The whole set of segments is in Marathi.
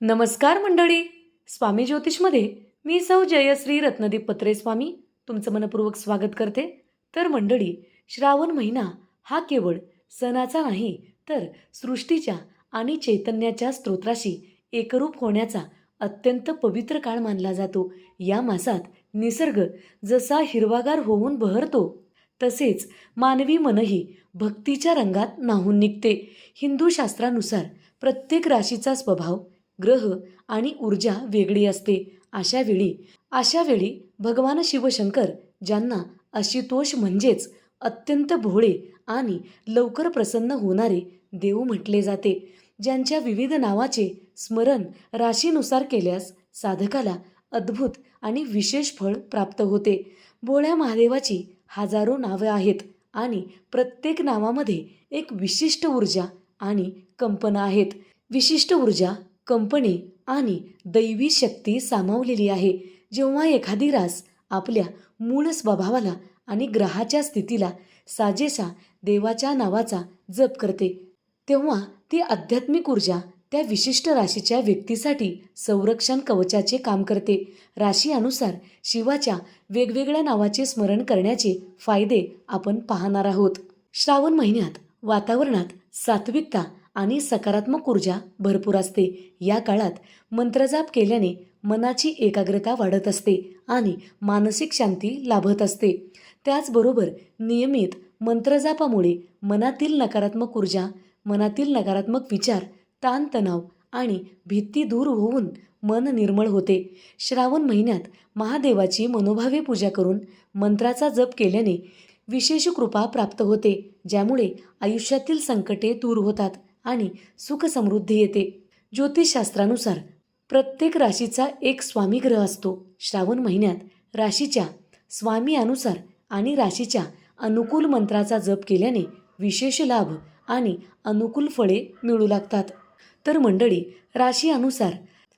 नमस्कार मंडळी. स्वामी ज्योतिषमध्ये मी सौ जयश्री रत्नदीप पत्रे स्वामी तुमचं मनपूर्वक स्वागत करते. तर मंडळी, श्रावण महिना हा केवळ सणाचा नाही तर सृष्टीच्या आणि चैतन्याच्या स्तोत्राशी एकरूप होण्याचा अत्यंत पवित्र काळ मानला जातो. या मासात निसर्ग जसा हिरवागार होऊन बहरतो तसेच मानवी मनही भक्तीच्या रंगात न्हाऊन निघते. हिंदू शास्त्रानुसार प्रत्येक राशीचा स्वभाव, ग्रह आणि ऊर्जा वेगळी असते. अशा वेळी भगवान शिवशंकर, ज्यांना आशुतोष म्हणजेच अत्यंत भोळे आणि लवकर प्रसन्न होणारे देव म्हटले जाते, ज्यांच्या विविध नावाचे स्मरण राशीनुसार केल्यास साधकाला अद्भुत आणि विशेष फळ प्राप्त होते. भोळ्या महादेवाची हजारो नावे आहेत आणि प्रत्येक नावामध्ये एक विशिष्ट ऊर्जा आणि कंपना आहेत. विशिष्ट ऊर्जा, कंपनी आणि दैवी शक्ती सामावलेली आहे. जेव्हा एखादी रास आपल्या मूळ स्वभावाला आणि ग्रहाच्या स्थितीला साजेसा देवाच्या नावाचा जप करते, तेव्हा ती आध्यात्मिक ऊर्जा त्या विशिष्ट राशीच्या व्यक्तीसाठी संरक्षण कवचाचे काम करते. राशी अनुसार शिवाच्या वेगवेगळ्या नावाचे स्मरण करण्याचे फायदे आपण पाहणार आहोत. श्रावण महिन्यात वातावरणात सात्विकता आणि सकारात्मक ऊर्जा भरपूर असते. या काळात मंत्रजाप केल्याने मनाची एकाग्रता वाढत असते आणि मानसिक शांती लाभत असते. त्याचबरोबर नियमित मंत्रजापामुळे मनातील नकारात्मक ऊर्जा, मनातील नकारात्मक विचार, ताणतणाव आणि भीती दूर होऊन मन निर्मळ होते. श्रावण महिन्यात महादेवाची मनोभावे पूजा करून मंत्राचा जप केल्याने विशेष कृपा प्राप्त होते, ज्यामुळे आयुष्यातील संकटे दूर होतात आणि सुख समृद्धी येते. ज्योतिषशास्त्रानुसार प्रत्येक राशीचा एक स्वामी ग्रह असतो. श्रावण महिन्यात राशीच्या स्वामी अनुसार आणि राशीच्या अनुकूल मंत्राचा जप केल्याने विशेष लाभ आणि अनुकूल फळे मिळू लागतात. तर मंडळी, राशी अनुसार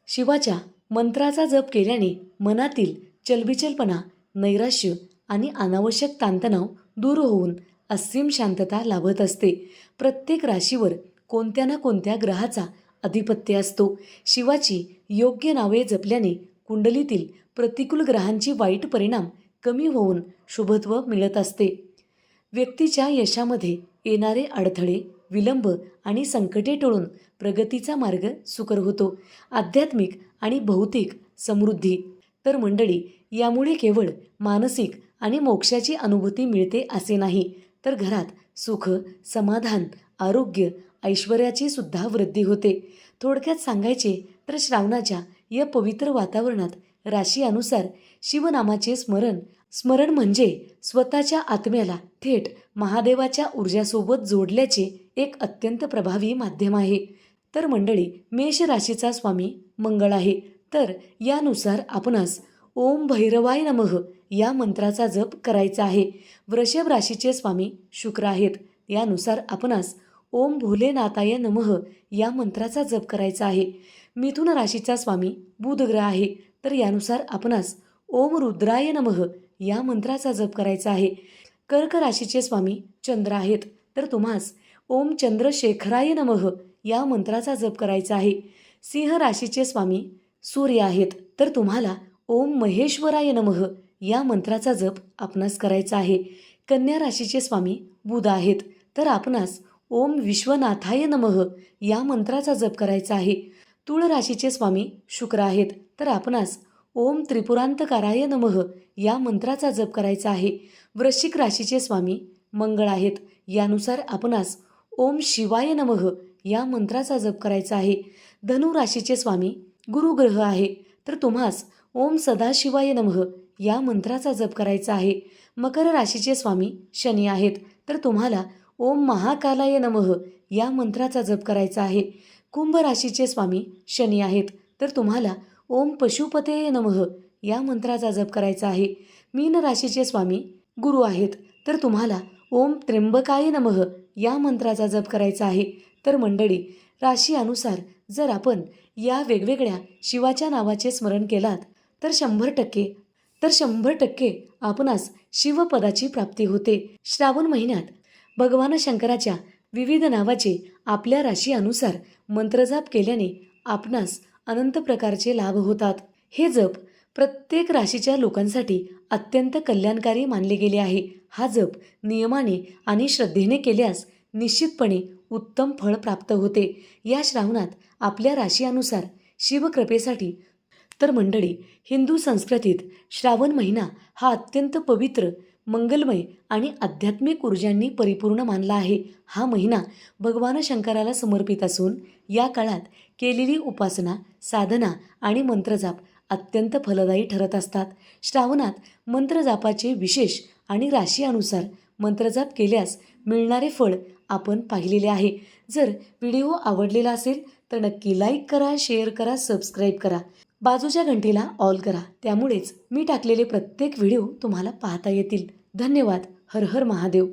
शिवाच्या मंत्राचा जप केल्याने मनातील चलबिचलपणा, नैराश्य आणि अनावश्यक ताणतणाव दूर होऊन असीम शांतता लाभत असते. प्रत्येक राशीवर कोणत्या ना कोणत्या ग्रहाचा अधिपत्य असतो. शिवाची योग्य नावे जपल्याने कुंडलीतील प्रतिकूल ग्रहांची वाईट परिणाम कमी होऊन शुभत्व मिळत असते. व्यक्तीच्या यशामध्ये येणारे अडथळे, विलंब आणि संकटे टळून प्रगतीचा मार्ग सुकर होतो. आध्यात्मिक आणि भौतिक समृद्धी. तर मंडळी, यामुळे केवळ मानसिक आणि मोक्षाची अनुभूती मिळते असे नाही, तर घरात सुख, समाधान, आरोग्य, ऐश्वर्याची सुद्धा वृद्धी होते. थोडक्यात सांगायचे तर श्रावणाच्या या पवित्र वातावरणात राशी अनुसार शिवनामाचे स्मरण म्हणजे स्वतःच्या आत्म्याला थेट महादेवाच्या ऊर्जासोबत जोडल्याचे एक अत्यंत प्रभावी माध्यम आहे. तर मंडळी, मेष राशीचा स्वामी मंगळ आहे, तर यानुसार आपणास ओम भैरवाय नमः या मंत्राचा जप करायचा आहे. वृषभ राशीचे स्वामी शुक्र आहेत, यानुसार आपणास ओम भोलेनाथाय नमः या मंत्राचा जप करायचा आहे. मिथुन राशीचा स्वामी बुध ग्रह आहे, तर यानुसार आपणास ओम रुद्राय नमः या मंत्राचा जप करायचा आहे. कर्क राशीचे स्वामी चंद्र आहेत, तर तुम्हास ओम चंद्रशेखराय नमः या मंत्राचा जप करायचा आहे. सिंह राशीचे स्वामी सूर्य आहेत, तर तुम्हाला ओम महेश्वराय नमः या मंत्राचा जप आपणास करायचा आहे. कन्या राशीचे स्वामी बुध आहेत, तर आपणास ओम विश्वनाथाय नमः या मंत्राचा जप करायचा आहे. तुळ राशीचे स्वामी शुक्र आहेत, तर आपणास ओम त्रिपुरांतकाराय नमः या मंत्राचा जप करायचा आहे. वृश्चिक राशीचे स्वामी मंगळ आहेत, यानुसार आपणास ओम शिवाय नमः या मंत्राचा जप करायचा आहे. धनु राशीचे स्वामी गुरुग्रह आहे, तर तुम्हास ओम सदाशिवाय नमः या मंत्राचा जप करायचा आहे. मकर राशीचे स्वामी शनी आहेत, तर तुम्हाला ओम महाकालाय नमः या मंत्राचा जप करायचा आहे. कुंभ राशीचे स्वामी शनी आहेत, तर तुम्हाला ओम पशुपतेय नमः या मंत्राचा जप करायचा आहे. मीन राशीचे स्वामी गुरु आहेत, तर तुम्हाला ओम त्र्यंबकाय नमः या मंत्राचा जप करायचा आहे. तर मंडळी, राशी अनुसार जर आपण या वेगवेगळ्या शिवाच्या नावाचे स्मरण केलात तर 100% आपणास शिवपदाची प्राप्ती होते. श्रावण महिन्यात भगवान शंकराच्या विविध नावाचे आपल्या राशी अनुसार मंत्रजाप केल्याने आपणास अनंत प्रकारचे लाभ होतात. हे जप प्रत्येक राशीच्या लोकांसाठी अत्यंत कल्याणकारी मानले गेले आहे. हा जप नियमाने आणि श्रद्धेने केल्यास निश्चितपणे उत्तम फळ प्राप्त होते. या श्रावणात आपल्या राशीनुसार शिवकृपेसाठी तर मंडळी, हिंदू संस्कृतीत श्रावण महिना हा अत्यंत पवित्र, मंगलमय आणि आध्यात्मिक ऊर्जांनी परिपूर्ण मानला आहे. हा महिना भगवान शंकराला समर्पित असून या काळात केलेली उपासना, साधना आणि मंत्रजाप अत्यंत फलदायी ठरत असतात. श्रावणात मंत्रजापाचे विशेष आणि राशीनुसार मंत्रजाप केल्यास मिळणारे फळ आपण पाहिलेले आहे. जर व्हिडिओ आवडलेला असेल तर नक्की लाईक करा, शेअर करा, सबस्क्राईब करा. बाजूच्या घंटीला ऑल करा. त्यामुळेच मी टाकलेले प्रत्येक व्हिडिओ तुम्हाला पाहता येतील. धन्यवाद. हर हर महादेव.